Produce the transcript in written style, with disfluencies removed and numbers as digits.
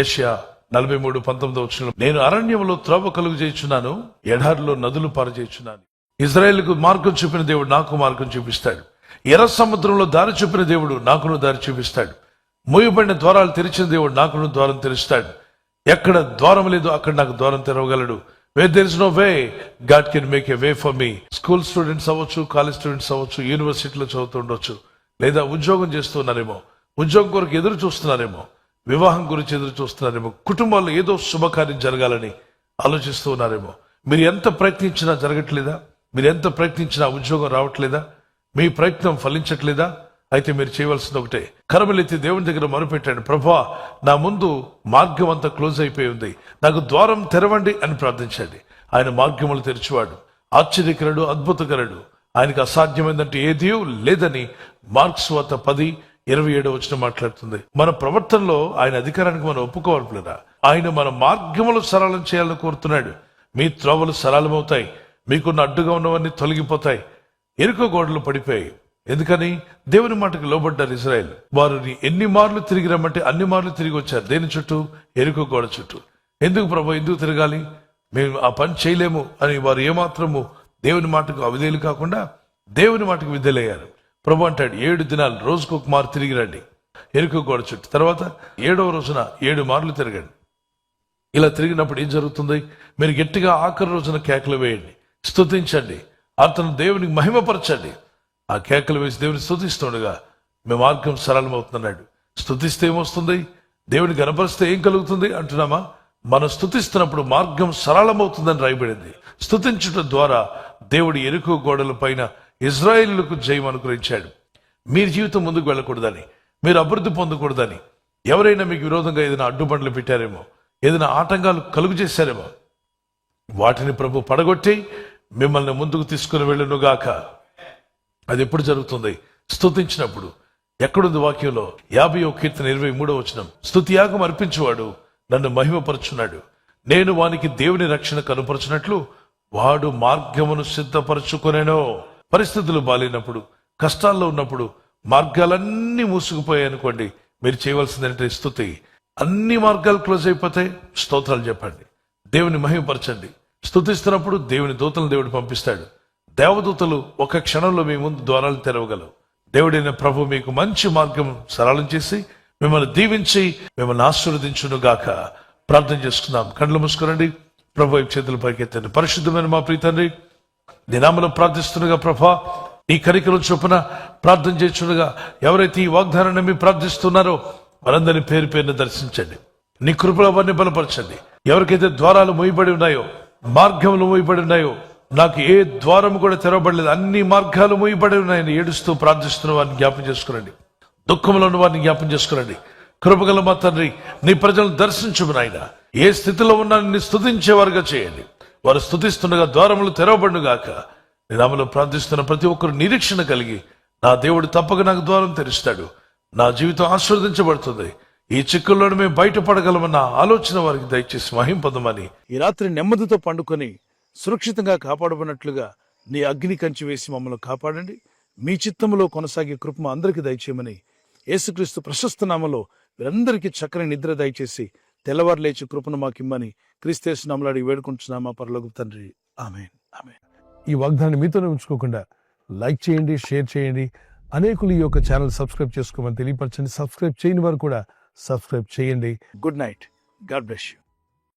యెషయా 43:19 నేను అరణ్యములో త్రోవ కలుగు చేయుచున్నాను, ఎడారిలో నదులు పారజేయుచున్నాను. ఇజ్రాయేలుకు మార్గం చూపిన దేవుడు నాకు మార్గం చూపిస్తాడు. ఎర్ర సముద్రంలో దారి చూపిన దేవుడు నాకును దారి చూపిస్తాడు. మూయబడిన ద్వారాలు తెరిచిన దేవుడు నాకును ద్వారం తెరుస్తాడు. ఎక్కడ ద్వారం లేదు అక్కడ నాకు ద్వారం తెరవగలడు. where there is no way, God can make a way for me. School students అవ్వచ్చు, కాలేజ్ స్టూడెంట్స్ అవ్వచ్చు, యూనివర్సిటీలో చదువుతుండొచ్చు, లేదా ఉద్యోగం చేస్తున్నారేమో, ఉద్యోగం కొరకు ఎదురు చూస్తున్నారేమో, వివాహం గురించి ఎదురు చూస్తున్నారేమో, కుటుంబాల్లో ఏదో శుభకార్యం జరగాలని ఆలోచిస్తూ ఉన్నారేమో. మీరు ఎంత ప్రయత్నించినా జరగట్లేదా? మీరు ఎంత ప్రయత్నించినా ఉద్యోగం రావట్లేదా? మీ ప్రయత్నం ఫలించట్లేదా? అయితే మీరు చేయవలసింది ఒకటే, కరములెత్తి దేవుని దగ్గర మొరపెట్టండి. ప్రభువా, నా ముందు మార్గం అంతా క్లోజ్ అయిపోయి ఉంది, నాకు ద్వారం తెరవండి అని ప్రార్థించండి. ఆయన మార్గములు తెరిచేవాడు, ఆశ్చర్యకరుడు, అద్భుతకరుడు. ఆయనకు అసాధ్యమైందంటే ఏదీ లేదని మార్క్స్ వార్త 10:27 మాట్లాడుతుంది. మన ప్రవర్తనలో ఆయన అధికారానికి మనం ఒప్పుకోవాలిరా. ఆయన మన మార్గములు సరళం చేయాలని కోరుతున్నాడు. మీ త్రోవలు సరళమవుతాయి, మీకున్న అడ్డుగా ఉన్నవన్నీ తొలగిపోతాయి. ఎరుకో గోడలు పడిపోయాయి. ఎందుకని? దేవుని మాటకు లోబడ్డారు ఇజ్రాయెల్. వారిని ఎన్ని మార్లు తిరిగి రమ్మంటే అన్ని మార్లు తిరిగి వచ్చారు. దేని చుట్టూ? ఎరుకో గోడ చుట్టూ. ఎందుకు ప్రభు, ఎందుకు తిరగాలి, మేము ఆ పని చేయలేము అని వారు ఏమాత్రము దేవుని మాటకు అవిధేయులు కాకుండా దేవుని మాటకు విధేయులయ్యారు. ప్రభు అంటాడు, 7 దినాలు రోజుకు ఒక మారు తిరిగి రండి ఎరుకో గోడ చుట్టూ. తర్వాత 7వ రోజున 7 మార్లు తిరగండి. ఇలా తిరిగినప్పుడు ఏం జరుగుతుంది? మీరు గట్టిగా ఆఖరి రోజున కేకలు వేయండి, స్తుతించండి, అతను దేవునికి మహిమపరచండి. ఆ కేకలు వేసి దేవుని స్తుతిస్తుండగా మీ మార్గం సరళమవుతున్నాడు. స్తుతిస్తే ఏమొస్తుంది? దేవుని కనపరిస్తే ఏం కలుగుతుంది అంటున్నామా? మనం స్తుతిస్తున్నప్పుడు మార్గం సరళమవుతుందని రాయబడింది. స్తుతించడం ద్వారా దేవుడు ఎరుకో గోడల పైన ఇజ్రాయేలులకు జయం అనుగ్రహించాడు. మీ జీవితం ముందుకు వెళ్ళకూడదని, మీరు అభివృద్ధి పొందకూడదని ఎవరైనా మీకు విరోధంగా ఏదైనా అడ్డుబండ్లు పెట్టారేమో, ఏదైనా ఆటంకాలు కలుగు చేశారేమో, వాటిని ప్రభు పడగొట్టి మిమ్మల్ని ముందుకు తీసుకుని వెళ్ళునుగాక. అది ఎప్పుడు జరుగుతుంది? స్తుతించినప్పుడు. ఎక్కడుంది వాక్యంలో? 50వ కీర్తన 23వ స్తుతియాగం అర్పించువాడు నన్ను మహిమపరచున్నాడు, నేను వానికి దేవుని రక్షణ కనుపరచినట్లు వాడు మార్గమును సిద్ధపరచుకొనెను. పరిస్థితులు బాలేనప్పుడు, కష్టాల్లో ఉన్నప్పుడు, మార్గాలన్నీ మూసుకుపోయాయి అనుకోండి, మీరు చేయవలసింది ఏంటంటే స్తుతి. అన్ని మార్గాలు క్లోజ్ అయిపోతాయి, స్తోత్రాలు చెప్పండి, దేవుని మహిమపరచండి. స్తుతిస్తున్నప్పుడు దేవుని దూతలను దేవుడు పంపిస్తాడు. దేవదూతలు ఒక క్షణంలో మీ ముందు ద్వారాలు తెరవగలవు. దేవుడైన ప్రభు మీకు మంచి మార్గం సరళం చేసి మిమ్మల్ని దీవించి మిమ్మల్ని ఆశీర్వదించును గాక. ప్రార్థన చేసుకుందాం. కళ్ళు మూసుకోనండి, ప్రభు చేతులు పైకెత్తండి. పరిశుద్ధమైన మా ప్రియ తండ్రి, నీ నామములో ప్రార్థిస్తుండగా ప్రభా, ఈ కరికలం చొప్పున ప్రార్థన చేస్తుండగా ఎవరైతే ఈ వాగ్దానాన్ని నమ్మి ప్రార్థిస్తున్నారో వారందరినీ పేరు పేరును దర్శించండి. నీ కృపలో వారిని బలపరచండి. ఎవరికైతే ద్వారాలు మూయబడి ఉన్నాయో, మార్గములు మూయబడి ఉన్నాయో, నాకు ఏ ద్వారం కూడా తెరవబడలేదు, అన్ని మార్గాలు మూయబడి ఉన్నాయని ఏడుస్తూ ప్రార్థిస్తున్న వారిని జ్ఞాపం చేసుకురండి. దుఃఖంలో ఉన్న వారిని జ్ఞాపం చేసుకురండి. కృపగల మా తండ్రి, నీ ప్రజలను దర్శించుము నాయన. ఏ స్థితిలో ఉన్నా నిన్ను స్తుతించేవారుగా చేయండి. వారు స్తుతిస్తుండగా ద్వారములు తెరవబడుగాక. నీ నామములో ప్రార్థిస్తున్న ప్రతి ఒక్కరు నిరీక్షణ కలిగి, నా దేవుడు తప్పక నాకు ద్వారం తెరుస్తాడు, నా జీవితం ఆశీర్వదించబడుతుంది, ఈ చిక్కుల్లోనే మేము బయటపడగలమన్న ఆలోచన వారికి దయచేసి మహింపదమని, ఈ రాత్రి నెమ్మదితో పండుకొని సురక్షితంగా కాపాడబడినట్లుగా నీ అగ్ని కంచి వేసి మమ్మల్ని కాపాడండి. మీ చిత్తములో కొనసాగే కృప అందరికీ దయచేయమని యేసుక్రీస్తు ప్రశస్త నామములో వీరందరికీ చక్కని నిద్ర దయచేసి తెల్లవారు లేచి కృపను మాకిమ్మని క్రీస్తు నామములో అడిగి వేడుకుంటున్నామా పరలోక తండ్రి, ఆమేన్, ఆమేన్. ఈ వాగ్దానాన్ని మీతోనే ఉంచుకోకుండా లైక్ చేయండి, షేర్ చేయండి. అనేకులు ఈ యొక్క ఛానల్ సబ్స్క్రైబ్ చేసుకోమని తెలియపరచండి. సబ్స్క్రైబ్ చేయని వారు కూడా సబ్స్క్రైబ్ చేయండి. Good night. God bless you.